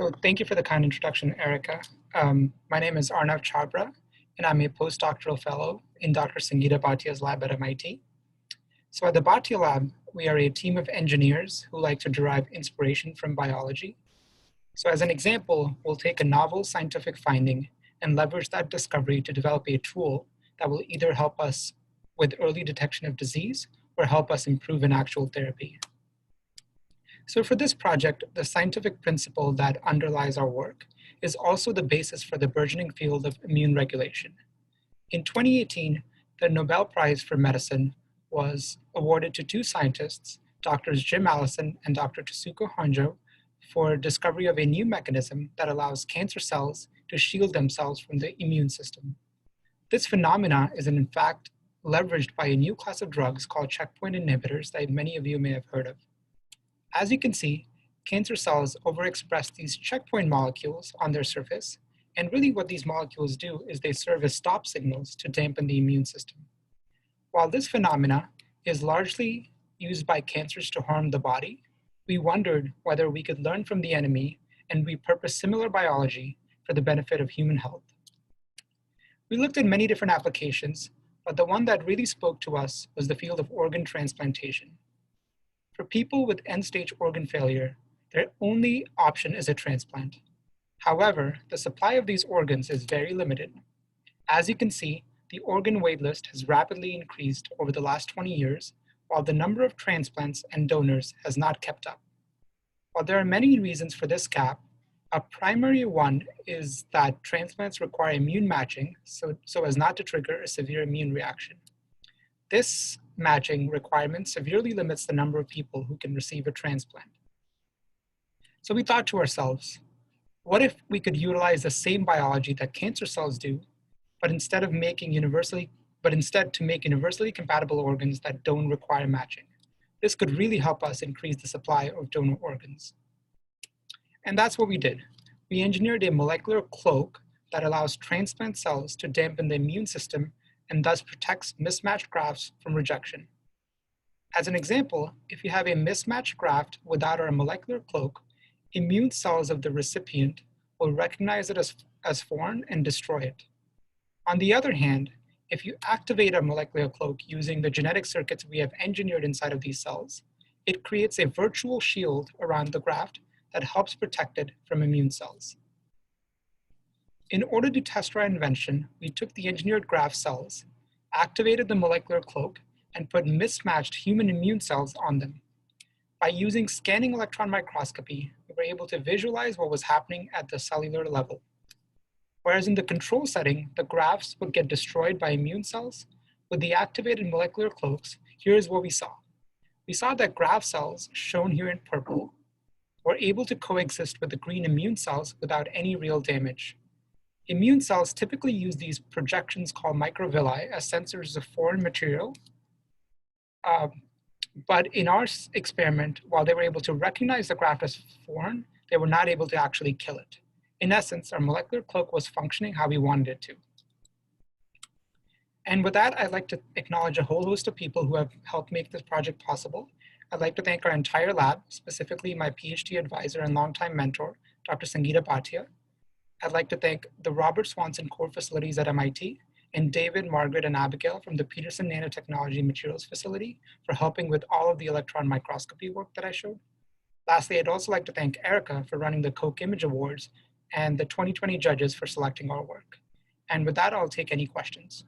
So thank you for the kind introduction, Erica. My name is Arnav Chabra, and I'm a postdoctoral fellow in Dr. Sangeeta Bhatia's lab at MIT. So at the Bhatia lab, we are a team of engineers who like to derive inspiration from biology. So as an example, we'll take a novel scientific finding and leverage that discovery to develop a tool that will either help us with early detection of disease or help us improve an actual therapy. So for this project, the scientific principle that underlies our work is also the basis for the burgeoning field of immune regulation. In 2018, the Nobel Prize for Medicine was awarded to two scientists, Drs. Jim Allison and Dr. Tasuku Honjo, for discovery of a new mechanism that allows cancer cells to shield themselves from the immune system. This phenomena is in fact leveraged by a new class of drugs called checkpoint inhibitors that many of you may have heard of. As you can see, cancer cells overexpress these checkpoint molecules on their surface, and really what these molecules do is they serve as stop signals to dampen the immune system. While this phenomena is largely used by cancers to harm the body, we wondered whether we could learn from the enemy and repurpose similar biology for the benefit of human health. We looked at many different applications, but the one that really spoke to us was the field of organ transplantation. For people with end-stage organ failure, their only option is a transplant. However, the supply of these organs is very limited. As you can see, the organ waitlist has rapidly increased over the last 20 years, while the number of transplants and donors has not kept up. While there are many reasons for this gap, a primary one is that transplants require immune matching so as not to trigger a severe immune reaction. This matching requirement severely limits the number of people who can receive a transplant. So we thought to ourselves, what if we could utilize the same biology that cancer cells do, but instead to make universally compatible organs that don't require matching? This could really help us increase the supply of donor organs. And that's what we did. We engineered a molecular cloak that allows transplant cells to dampen the immune system and thus protects mismatched grafts from rejection. As an example, if you have a mismatched graft without our molecular cloak, immune cells of the recipient will recognize it as foreign and destroy it. On the other hand, if you activate a molecular cloak using the genetic circuits we have engineered inside of these cells, it creates a virtual shield around the graft that helps protect it from immune cells. In order to test our invention, we took the engineered graft cells, activated the molecular cloak, and put mismatched human immune cells on them. By using scanning electron microscopy, we were able to visualize what was happening at the cellular level. Whereas in the control setting, the grafts would get destroyed by immune cells, with the activated molecular cloaks, here's what we saw. We saw that graft cells, shown here in purple, were able to coexist with the green immune cells without any real damage. Immune cells typically use these projections called microvilli as sensors of foreign material. But in our experiment, while they were able to recognize the graft as foreign, they were not able to actually kill it. In essence, our molecular cloak was functioning how we wanted it to. And with that, I'd like to acknowledge a whole host of people who have helped make this project possible. I'd like to thank our entire lab, specifically my PhD advisor and longtime mentor, Dr. Sangeeta Bhatia. I'd like to thank the Robert Swanson core facilities at MIT and David, Margaret, and Abigail from the Peterson Nanotechnology Materials Facility for helping with all of the electron microscopy work that I showed. Lastly, I'd also like to thank Erica for running the Coke Image Awards and the 2020 judges for selecting our work. And with that, I'll take any questions.